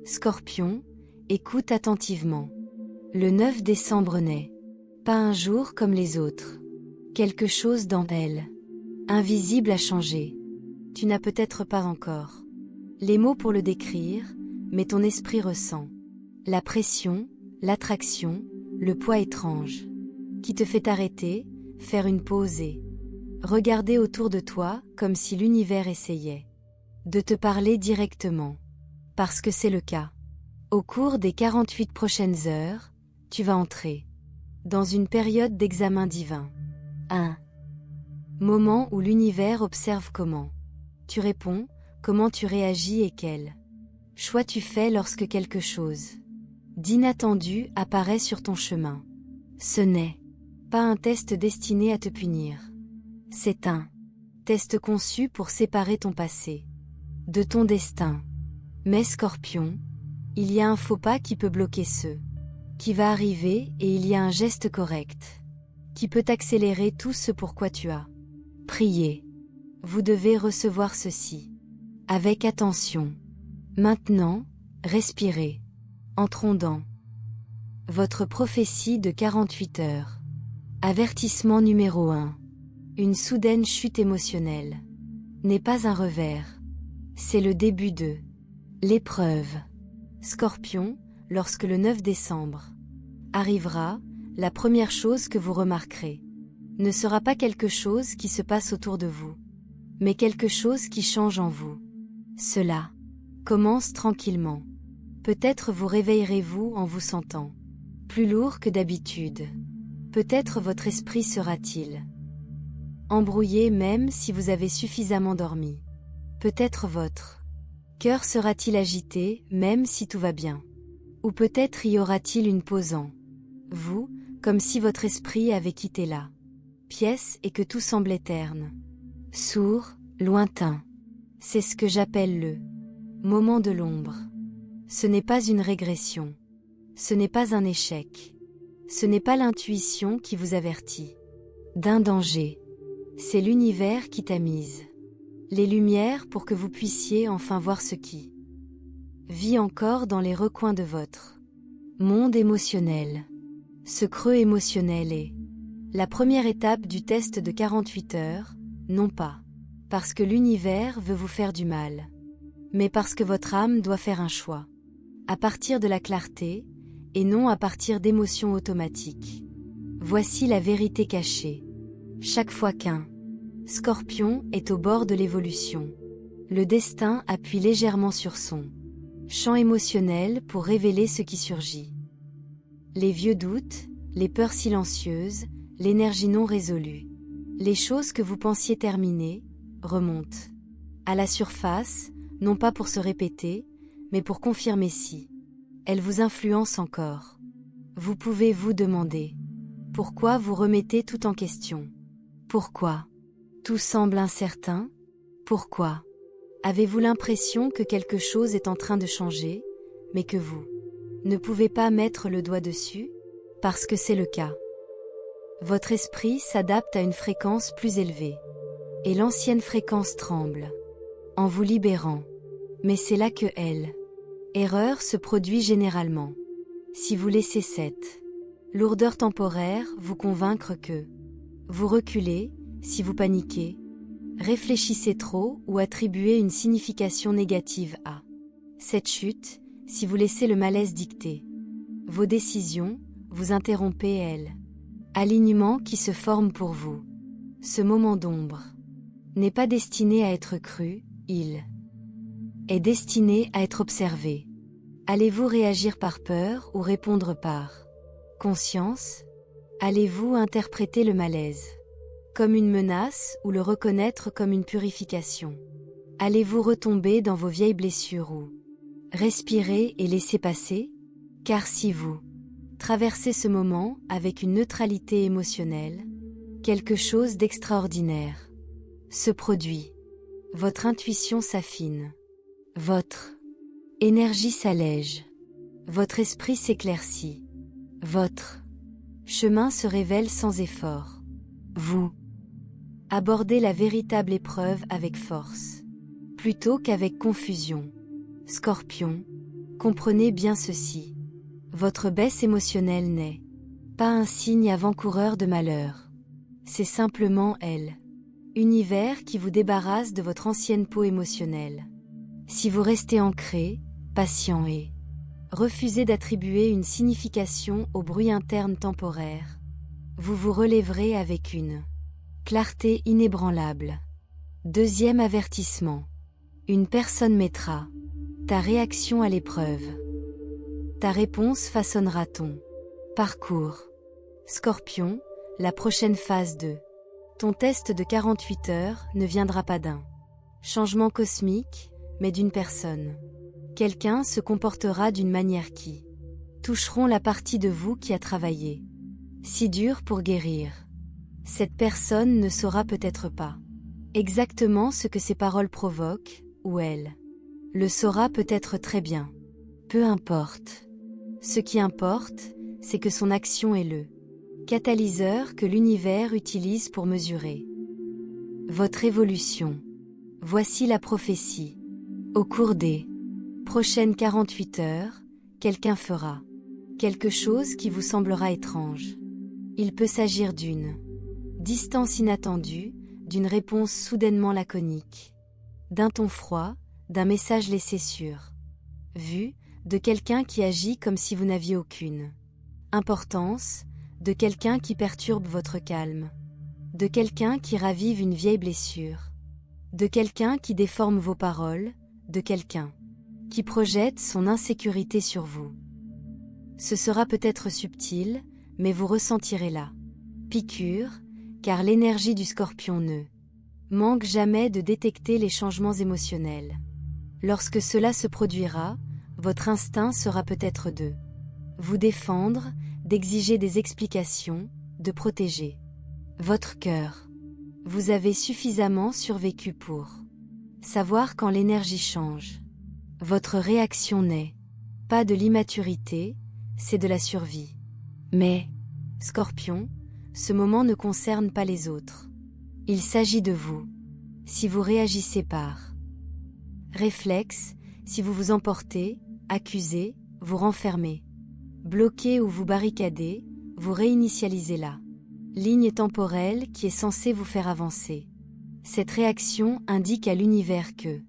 Scorpion, écoute attentivement. Le 9 décembre naît. Pas un jour comme les autres. Quelque chose dans elle, invisible, a changé. Tu n'as peut-être pas encore les mots pour le décrire, mais ton esprit ressent la pression, l'attraction, le poids étrange, qui te fait arrêter, faire une pause et regarder autour de toi comme si l'univers essayait de te parler directement. Parce que c'est le cas. Au cours des 48 prochaines heures, tu vas entrer dans une période d'examen divin. Un moment où l'univers observe comment tu réponds, comment tu réagis et quel choix tu fais lorsque quelque chose d'inattendu apparaît sur ton chemin. Ce n'est pas un test destiné à te punir. C'est un test conçu pour séparer ton passé de ton destin. Mais Scorpion, il y a un faux pas qui peut bloquer ce qui va arriver et il y a un geste correct qui peut accélérer tout ce pourquoi tu as prié. Vous devez recevoir ceci avec attention. Maintenant, respirez. Entrons dans votre prophétie de 48 heures. Avertissement numéro 1. Une soudaine chute émotionnelle n'est pas un revers. C'est le début de l'épreuve. Scorpion, lorsque le 9 décembre arrivera, la première chose que vous remarquerez ne sera pas quelque chose qui se passe autour de vous, mais quelque chose qui change en vous. Cela commence tranquillement. Peut-être vous réveillerez-vous en vous sentant plus lourd que d'habitude. Peut-être votre esprit sera-t-il embrouillé même si vous avez suffisamment dormi. Peut-être votre cœur sera-t-il agité même si tout va bien. Ou peut-être y aura-t-il une pause en vous, comme si votre esprit avait quitté la pièce et que tout semblait terne, sourd, lointain. C'est ce que j'appelle le moment de l'ombre. Ce n'est pas une régression. Ce n'est pas un échec. Ce n'est pas l'intuition qui vous avertit d'un danger. C'est l'univers qui tamise les lumières pour que vous puissiez enfin voir ce qui vit encore dans les recoins de votre monde émotionnel. Ce creux émotionnel est la première étape du test de 48 heures, non pas parce que l'univers veut vous faire du mal, mais parce que votre âme doit faire un choix, à partir de la clarté, et non à partir d'émotions automatiques. Voici la vérité cachée. Chaque fois qu'un Scorpion est au bord de l'évolution, le destin appuie légèrement sur son champ émotionnel pour révéler ce qui surgit. Les vieux doutes, les peurs silencieuses, l'énergie non résolue, les choses que vous pensiez terminées, remontent à la surface, non pas pour se répéter, mais pour confirmer si elles vous influencent encore. Vous pouvez vous demander pourquoi vous remettez tout en question. Pourquoi tout semble incertain? Pourquoi avez-vous l'impression que quelque chose est en train de changer, mais que vous ne pouvez pas mettre le doigt dessus? Parce que c'est le cas. Votre esprit s'adapte à une fréquence plus élevée. Et l'ancienne fréquence tremble en vous libérant. Mais c'est là que erreur se produit généralement. Si vous laissez cette lourdeur temporaire vous convaincre que vous reculez, si vous paniquez, réfléchissez trop ou attribuez une signification négative à cette chute, si vous laissez le malaise dicter vos décisions, vous interrompez alignement qui se forme pour vous. Ce moment d'ombre n'est pas destiné à être cru, il est destiné à être observé. Allez-vous réagir par peur ou répondre par conscience? Allez-vous interpréter le malaise comme une menace ou le reconnaître comme une purification? Allez-vous retomber dans vos vieilles blessures ou respirer et laisser passer? Car si vous traversez ce moment avec une neutralité émotionnelle, quelque chose d'extraordinaire se produit. Votre intuition s'affine. Votre énergie s'allège. Votre esprit s'éclaircit. Votre chemin se révèle sans effort. Vous abordez la véritable épreuve avec force, plutôt qu'avec confusion. Scorpion, Comprenez bien ceci. Votre baisse émotionnelle n'est pas un signe avant-coureur de malheur. C'est simplement univers qui vous débarrasse de votre ancienne peau émotionnelle. Si vous restez ancré, patient et refusez d'attribuer une signification au bruit interne temporaire, vous vous relèverez avec une clarté inébranlable. Deuxième avertissement. Une personne mettra ta réaction à l'épreuve. Ta réponse façonnera ton parcours. Scorpion, la prochaine phase de ton test de 48 heures ne viendra pas d'un changement cosmique, mais d'une personne. Quelqu'un se comportera d'une manière qui toucheront la partie de vous qui a travaillé si dur pour guérir. Cette personne ne saura peut-être pas exactement ce que ces paroles provoquent, ou elle le saura peut-être très bien. Peu importe. Ce qui importe, c'est que son action est le catalyseur que l'univers utilise pour mesurer votre évolution. Voici la prophétie. Au cours des prochaines 48 heures, quelqu'un fera quelque chose qui vous semblera étrange. Il peut s'agir d'une distance inattendue, d'une réponse soudainement laconique, d'un ton froid, d'un message laissé sur vue, de quelqu'un qui agit comme si vous n'aviez aucune importance, de quelqu'un qui perturbe votre calme, de quelqu'un qui ravive une vieille blessure, de quelqu'un qui déforme vos paroles, de quelqu'un qui projette son insécurité sur vous. Ce sera peut-être subtil, mais vous ressentirez la piqûre, car l'énergie du Scorpion ne manque jamais de détecter les changements émotionnels. Lorsque cela se produira, votre instinct sera peut-être de vous défendre, d'exiger des explications, de protéger votre cœur. Vous avez suffisamment survécu pour savoir quand l'énergie change. Votre réaction n'est pas de l'immaturité, c'est de la survie. Mais, Scorpion, ce moment ne concerne pas les autres. Il s'agit de vous. Si vous réagissez par réflexe, si vous vous emportez, accusez, vous renfermez, bloquez ou vous barricadez, vous réinitialisez la ligne temporelle qui est censée vous faire avancer. Cette réaction indique à l'univers que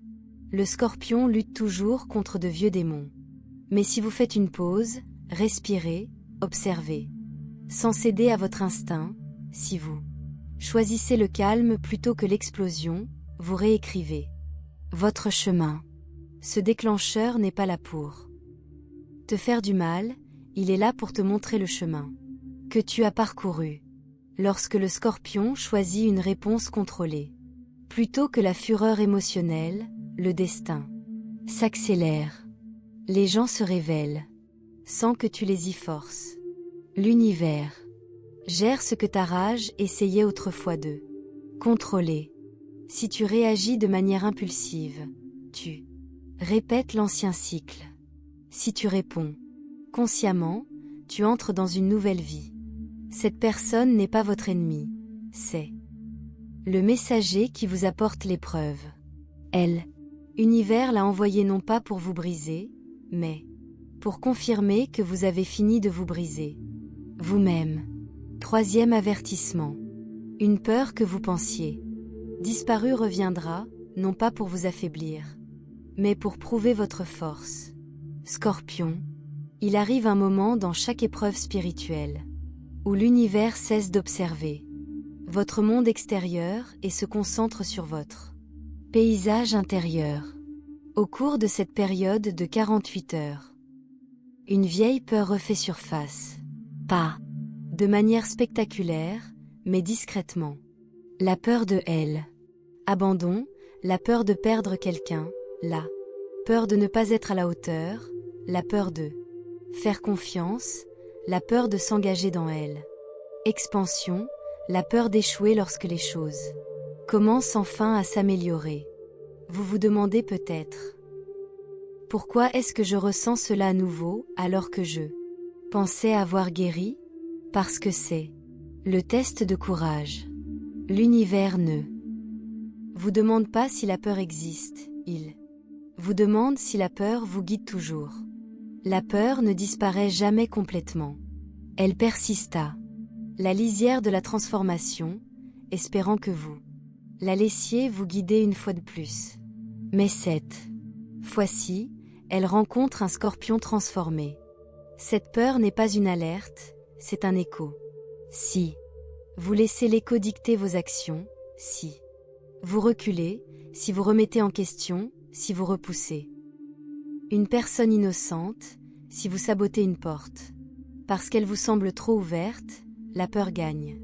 le Scorpion lutte toujours contre de vieux démons. Mais si vous faites une pause, respirez, observez, sans céder à votre instinct, si vous choisissez le calme plutôt que l'explosion, vous réécrivez votre chemin. Ce déclencheur n'est pas là pour te faire du mal, il est là pour te montrer le chemin que tu as parcouru. Lorsque le Scorpion choisit une réponse contrôlée, plutôt que la fureur émotionnelle, le destin s'accélère. Les gens se révèlent, sans que tu les y forces. L'univers gère ce que ta rage essayait autrefois de contrôler. Si tu réagis de manière impulsive, tu répètes l'ancien cycle. Si tu réponds consciemment, tu entres dans une nouvelle vie. Cette personne n'est pas votre ennemi, c'est le messager qui vous apporte l'épreuve. L'univers l'a envoyé non pas pour vous briser, mais pour confirmer que vous avez fini de vous briser vous-même. Troisième avertissement. Une peur que vous pensiez disparue reviendra, non pas pour vous affaiblir, mais pour prouver votre force. Scorpion, il arrive un moment dans chaque épreuve spirituelle où l'univers cesse d'observer votre monde extérieur et se concentre sur votre paysage intérieur. Au cours de cette période de 48 heures, une vieille peur refait surface. Pas de manière spectaculaire, mais discrètement. La peur de abandon, la peur de perdre quelqu'un, la peur de ne pas être à la hauteur, la peur de faire confiance, la peur de s'engager dans expansion, la peur d'échouer lorsque les choses commencent enfin à s'améliorer. Vous vous demandez peut-être: pourquoi est-ce que je ressens cela à nouveau alors que je pensais avoir guéri? Parce que c'est le test de courage. L'univers ne vous demande pas si la peur existe, il vous demande si la peur vous guide toujours. La peur ne disparaît jamais complètement. Elle persista. La lisière de la transformation, espérant que vous la laissiez vous guider une fois de plus. Mais cette fois-ci, elle rencontre un scorpion transformé. Cette peur n'est pas une alerte, c'est un écho. Si vous laissez l'écho dicter vos actions, si vous reculez, si vous remettez en question, si vous repoussez une personne innocente, si vous sabotez une porte, parce qu'elle vous semble trop ouverte, la peur gagne.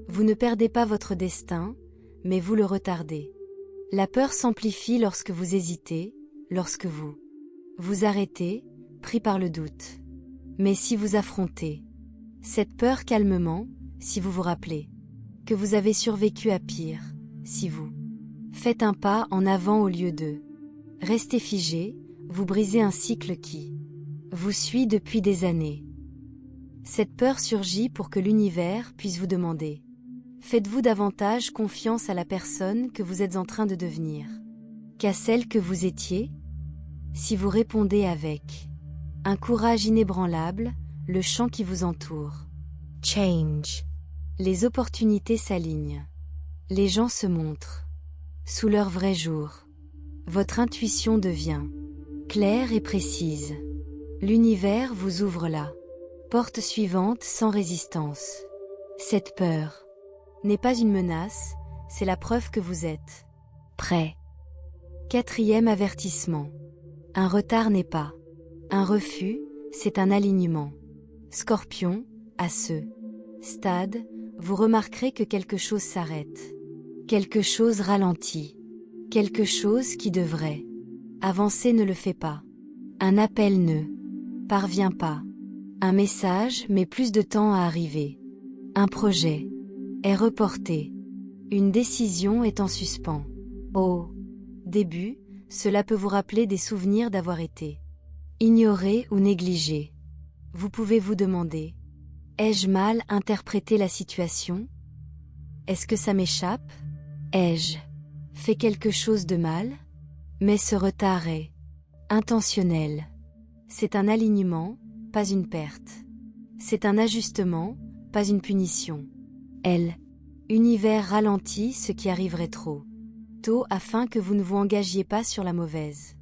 Vous ne perdez pas votre destin, mais vous le retardez. La peur s'amplifie lorsque vous hésitez, lorsque vous vous arrêtez, pris par le doute. Mais si vous affrontez cette peur calmement, si vous vous rappelez que vous avez survécu à pire, si vous faites un pas en avant au lieu de rester figé, vous brisez un cycle qui vous suit depuis des années. Cette peur surgit pour que l'univers puisse vous demander: faites-vous davantage confiance à la personne que vous êtes en train de devenir qu'à celle que vous étiez? Si vous répondez avec un courage inébranlable, le champ qui vous entoure change. Les opportunités s'alignent. Les gens se montrent sous leur vrai jour. Votre intuition devient claire et précise. L'univers vous ouvre la porte suivante sans résistance. Cette peur n'est pas une menace, c'est la preuve que vous êtes prêt. 4e avertissement. Un retard n'est pas un refus, c'est un alignement. Scorpion, à ce stade, vous remarquerez que quelque chose s'arrête. Quelque chose ralentit. Quelque chose qui devrait avancer ne le fait pas. Un appel ne parvient pas. Un message met plus de temps à arriver. Un projet est reporté. Une décision est en suspens. Au début, cela peut vous rappeler des souvenirs d'avoir été ignoré ou négligé. Vous pouvez vous demander: ai-je mal interprété la situation? Est-ce que ça m'échappe? Ai-je fait quelque chose de mal? Mais ce retard est intentionnel. C'est un alignement, pas une perte. C'est un ajustement, pas une punition. L'univers ralentit ce qui arriverait trop tôt afin que vous ne vous engagiez pas sur la mauvaise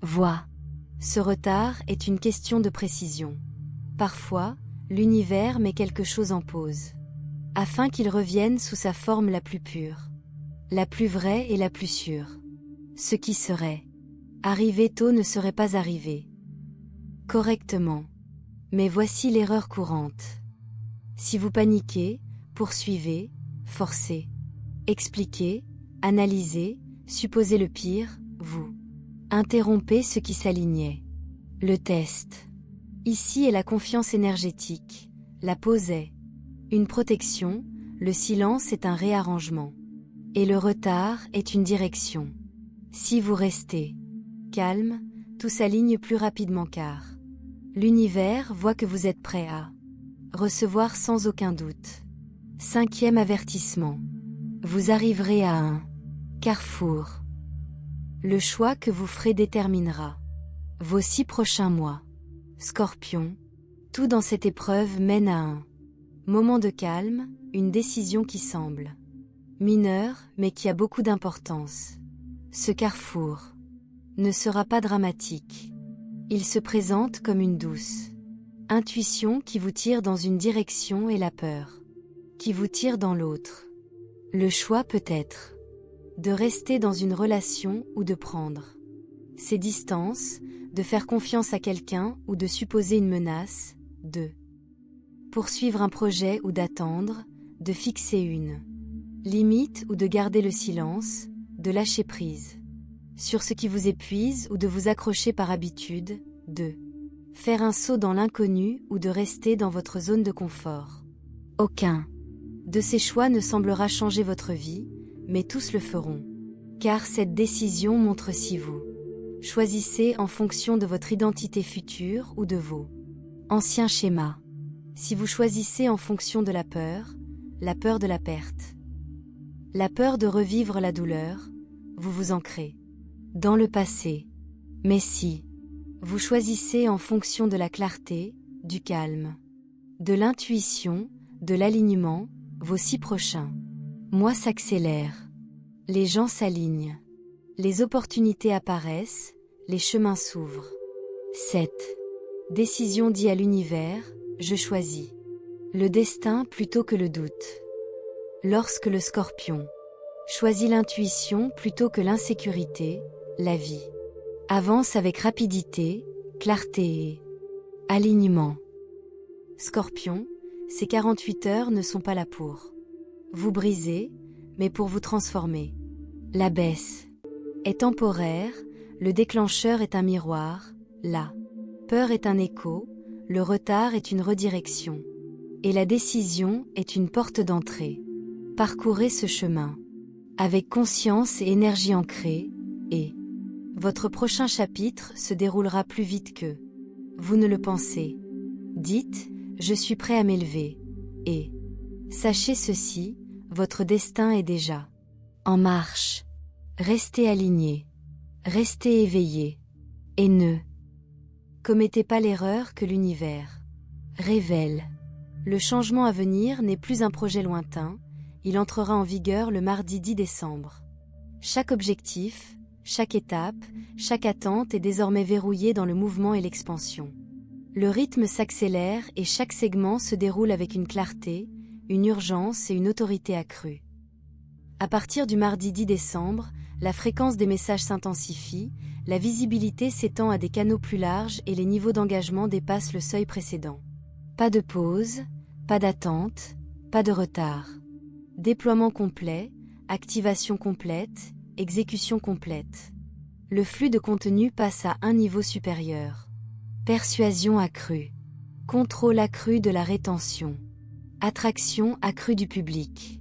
voie. Ce retard est une question de précision. Parfois, l'univers met quelque chose en pause, afin qu'il revienne sous sa forme la plus pure, la plus vraie et la plus sûre. Ce qui serait arrivé tôt ne serait pas arrivé correctement. Mais voici l'erreur courante. Si vous paniquez, poursuivez, forcez, expliquez, analysez, supposez le pire, vous interrompez ce qui s'alignait. Le test ici est la confiance énergétique. La pause est une protection, le silence est un réarrangement. Et le retard est une direction. Si vous restez calme, tout s'aligne plus rapidement car l'univers voit que vous êtes prêt à recevoir sans aucun doute. 5e avertissement. Vous arriverez à un carrefour. Le choix que vous ferez déterminera vos 6 prochains mois. Scorpion, tout dans cette épreuve mène à un moment de calme, une décision qui semble mineure mais qui a beaucoup d'importance. Ce carrefour ne sera pas dramatique. Il se présente comme une douce intuition qui vous tire dans une direction et la peur qui vous tire dans l'autre. Le choix peut être de rester dans une relation ou de prendre ses distances, de faire confiance à quelqu'un ou de supposer une menace, de poursuivre un projet ou d'attendre, de fixer une limite ou de garder le silence, de lâcher prise sur ce qui vous épuise ou de vous accrocher par habitude, de faire un saut dans l'inconnu ou de rester dans votre zone de confort. Aucun de ces choix ne semblera changer votre vie, mais tous le feront. Car cette décision montre si vous choisissez en fonction de votre identité future ou de vos anciens schémas. Si vous choisissez en fonction de la peur de la perte, la peur de revivre la douleur, vous vous ancrez dans le passé. Mais si Vous choisissez en fonction de la clarté, du calme, de l'intuition, de l'alignement, vos 6 prochains mois s'accélèrent. Les gens s'alignent. Les opportunités apparaissent, les chemins s'ouvrent. 7. Décision dit à l'univers, je choisis. Le destin plutôt que le doute. Lorsque le Scorpion choisit l'intuition plutôt que l'insécurité, la vie avance avec rapidité, clarté et alignement. Scorpion, ces 48 heures ne sont pas là pour vous briser, mais pour vous transformer. La baisse est temporaire, le déclencheur est un miroir, la peur est un écho, le retard est une redirection. Et la décision est une porte d'entrée. Parcourez ce chemin avec conscience et énergie ancrée, et votre prochain chapitre se déroulera plus vite que vous ne le pensez. Dites, je suis prêt à m'élever, et sachez ceci, votre destin est déjà en marche. Restez aligné, restez éveillé, et ne commettez pas l'erreur que l'univers révèle. Le changement à venir n'est plus un projet lointain, il entrera en vigueur le mardi 10 décembre. Chaque objectif, chaque étape, chaque attente est désormais verrouillée dans le mouvement et l'expansion. Le rythme s'accélère et chaque segment se déroule avec une clarté, une urgence et une autorité accrue. À partir du mardi 10 décembre, la fréquence des messages s'intensifie, la visibilité s'étend à des canaux plus larges et les niveaux d'engagement dépassent le seuil précédent. Pas de pause, pas d'attente, pas de retard. Déploiement complet, activation complète, exécution complète. Le flux de contenu passe à un niveau supérieur. Persuasion accrue. Contrôle accru de la rétention. Attraction accrue du public.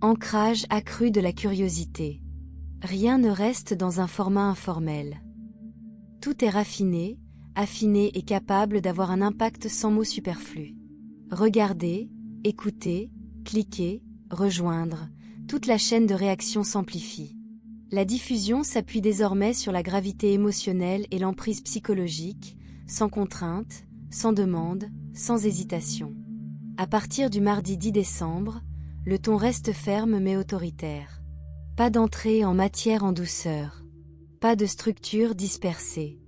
Ancrage accru de la curiosité. Rien ne reste dans un format informel. Tout est raffiné, affiné et capable d'avoir un impact sans mots superflus. Regardez, écoutez, cliquez, rejoindre, toute la chaîne de réaction s'amplifie. La diffusion s'appuie désormais sur la gravité émotionnelle et l'emprise psychologique, sans contrainte, sans demande, sans hésitation. À partir du mardi 10 décembre, le ton reste ferme mais autoritaire. Pas d'entrée en matière en douceur. Pas de structure dispersée.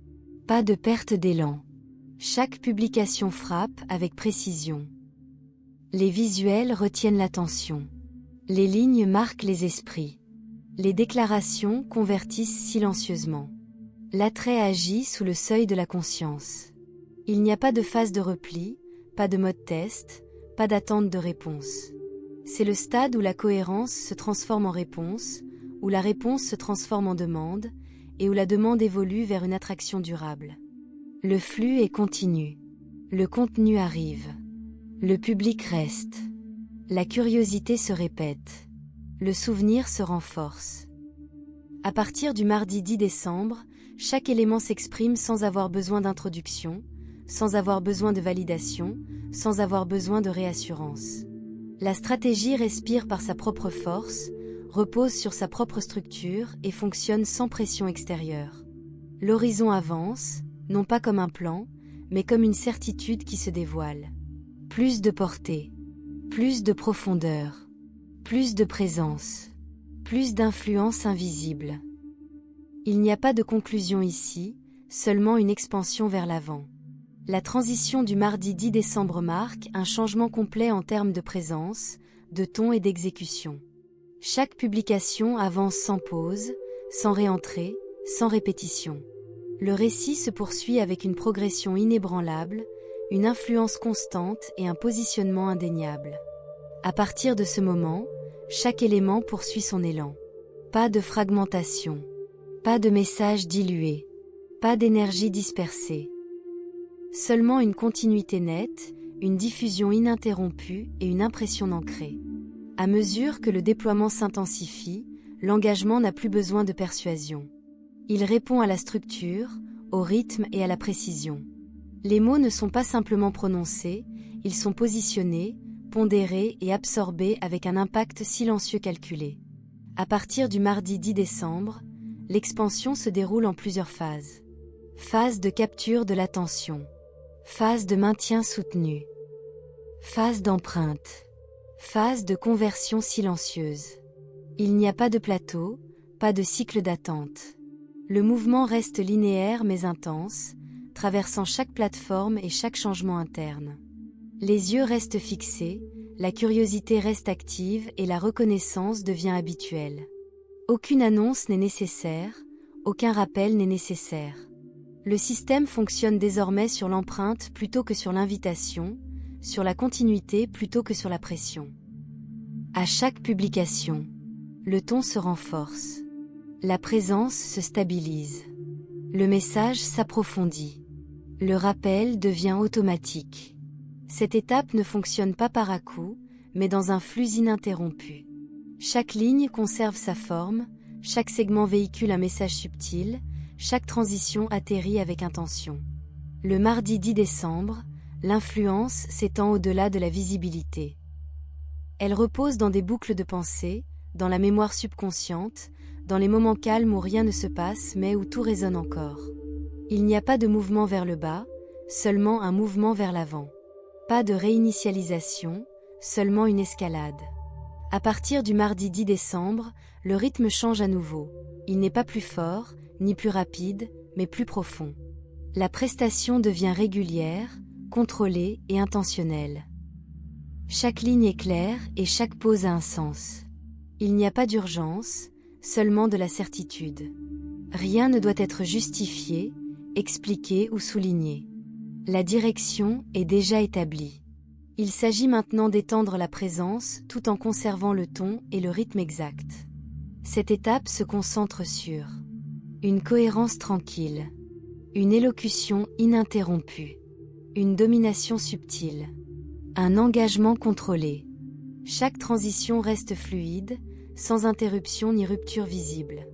Pas de perte d'élan. Chaque publication frappe avec précision. Les visuels retiennent l'attention. Les lignes marquent les esprits. Les déclarations convertissent silencieusement. L'attrait agit sous le seuil de la conscience. Il n'y a pas de phase de repli, pas de mode test, pas d'attente de réponse. C'est le stade où la cohérence se transforme en réponse, où la réponse se transforme en demande, et où la demande évolue vers une attraction durable. Le flux est continu. Le contenu arrive. Le public reste. La curiosité se répète. Le souvenir se renforce. À partir du mardi 10 décembre, chaque élément s'exprime sans avoir besoin d'introduction, sans avoir besoin de validation, sans avoir besoin de réassurance. La stratégie respire par sa propre force, repose sur sa propre structure et fonctionne sans pression extérieure. L'horizon avance, non pas comme un plan, mais comme une certitude qui se dévoile. Plus de portée, plus de profondeur, plus de présence, plus d'influence invisible. Il n'y a pas de conclusion ici, seulement une expansion vers l'avant. La transition du mardi 10 décembre marque un changement complet en termes de présence, de ton et d'exécution. Chaque publication avance sans pause, sans réentrée, sans répétition. Le récit se poursuit avec une progression inébranlable, une influence constante et un positionnement indéniable. À partir de ce moment, chaque élément poursuit son élan. Pas de fragmentation, pas de message dilué, pas d'énergie dispersée. Seulement une continuité nette, une diffusion ininterrompue et une impression ancrée. À mesure que le déploiement s'intensifie, l'engagement n'a plus besoin de persuasion. Il répond à la structure, au rythme et à la précision. Les mots ne sont pas simplement prononcés, ils sont positionnés, pondérés et absorbés avec un impact silencieux calculé. À partir du mardi 10 décembre, l'expansion se déroule en plusieurs phases. Phase de capture de l'attention. Phase de maintien soutenu. Phase d'empreinte. Phase de conversion silencieuse. Il n'y a pas de plateau, pas de cycle d'attente. Le mouvement reste linéaire mais intense, traversant chaque plateforme et chaque changement interne. Les yeux restent fixés, la curiosité reste active et la reconnaissance devient habituelle. Aucune annonce n'est nécessaire, aucun rappel n'est nécessaire. Le système fonctionne désormais sur l'empreinte plutôt que sur l'invitation, sur la continuité plutôt que sur la pression. À chaque publication, le ton se renforce. La présence se stabilise. Le message s'approfondit. Le rappel devient automatique. Cette étape ne fonctionne pas par à-coups, mais dans un flux ininterrompu. Chaque ligne conserve sa forme, chaque segment véhicule un message subtil, chaque transition atterrit avec intention. Le mardi 10 décembre, l'influence s'étend au-delà de la visibilité. Elle repose dans des boucles de pensée, dans la mémoire subconsciente, dans les moments calmes où rien ne se passe mais où tout résonne encore. Il n'y a pas de mouvement vers le bas, seulement un mouvement vers l'avant. Pas de réinitialisation, seulement une escalade. À partir du mardi 10 décembre, le rythme change à nouveau. Il n'est pas plus fort, ni plus rapide, mais plus profond. La prestation devient régulière, contrôlée et intentionnelle. Chaque ligne est claire et chaque pause a un sens. Il n'y a pas d'urgence, seulement de la certitude. Rien ne doit être justifié, expliqué ou souligné. La direction est déjà établie. Il s'agit maintenant d'étendre la présence tout en conservant le ton et le rythme exact. Cette étape se concentre sur une cohérence tranquille, une élocution ininterrompue, une domination subtile, un engagement contrôlé. Chaque transition reste fluide, sans interruption ni rupture visible.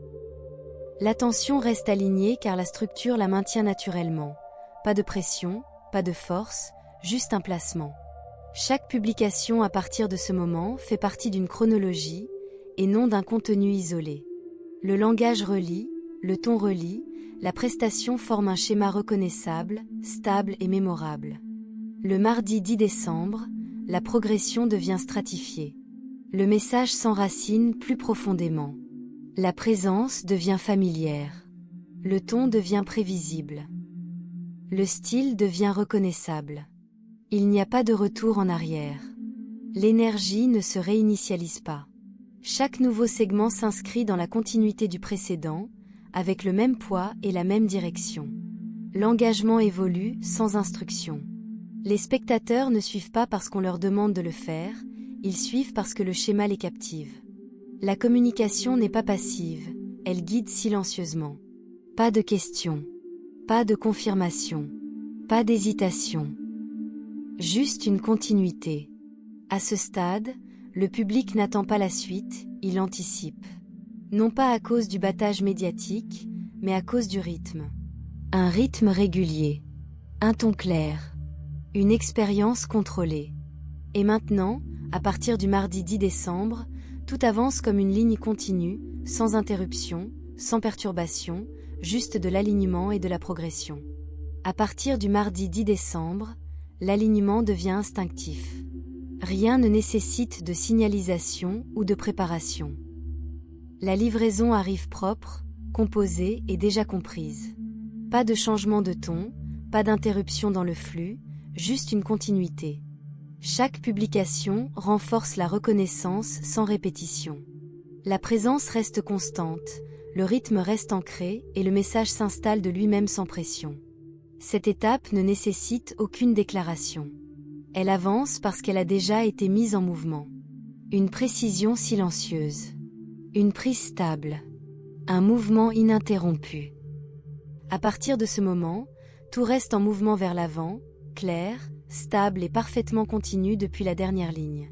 L'attention reste alignée car la structure la maintient naturellement. Pas de pression, pas de force, juste un placement. Chaque publication à partir de ce moment fait partie d'une chronologie et non d'un contenu isolé. Le langage relie, le ton relie, la prestation forme un schéma reconnaissable, stable et mémorable. Le mardi 10 décembre, la progression devient stratifiée. Le message s'enracine plus profondément. La présence devient familière. Le ton devient prévisible. Le style devient reconnaissable. Il n'y a pas de retour en arrière. L'énergie ne se réinitialise pas. Chaque nouveau segment s'inscrit dans la continuité du précédent, avec le même poids et la même direction. L'engagement évolue sans instruction. Les spectateurs ne suivent pas parce qu'on leur demande de le faire, ils suivent parce que le schéma les captive. La communication n'est pas passive, elle guide silencieusement. Pas de questions, pas de confirmation, pas d'hésitation. Juste une continuité. À ce stade, le public n'attend pas la suite, il anticipe. Non pas à cause du battage médiatique, mais à cause du rythme. Un rythme régulier, un ton clair, une expérience contrôlée. Et maintenant, à partir du mardi 10 décembre, tout avance comme une ligne continue, sans interruption, sans perturbation, juste de l'alignement et de la progression. À partir du mardi 10 décembre, l'alignement devient instinctif. Rien ne nécessite de signalisation ou de préparation. La livraison arrive propre, composée et déjà comprise. Pas de changement de ton, pas d'interruption dans le flux, juste une continuité. Chaque publication renforce la reconnaissance sans répétition. La présence reste constante, le rythme reste ancré et le message s'installe de lui-même sans pression. Cette étape ne nécessite aucune déclaration. Elle avance parce qu'elle a déjà été mise en mouvement. Une précision silencieuse. Une prise stable. Un mouvement ininterrompu. À partir de ce moment, tout reste en mouvement vers l'avant, clair, stable et parfaitement continu depuis la dernière ligne.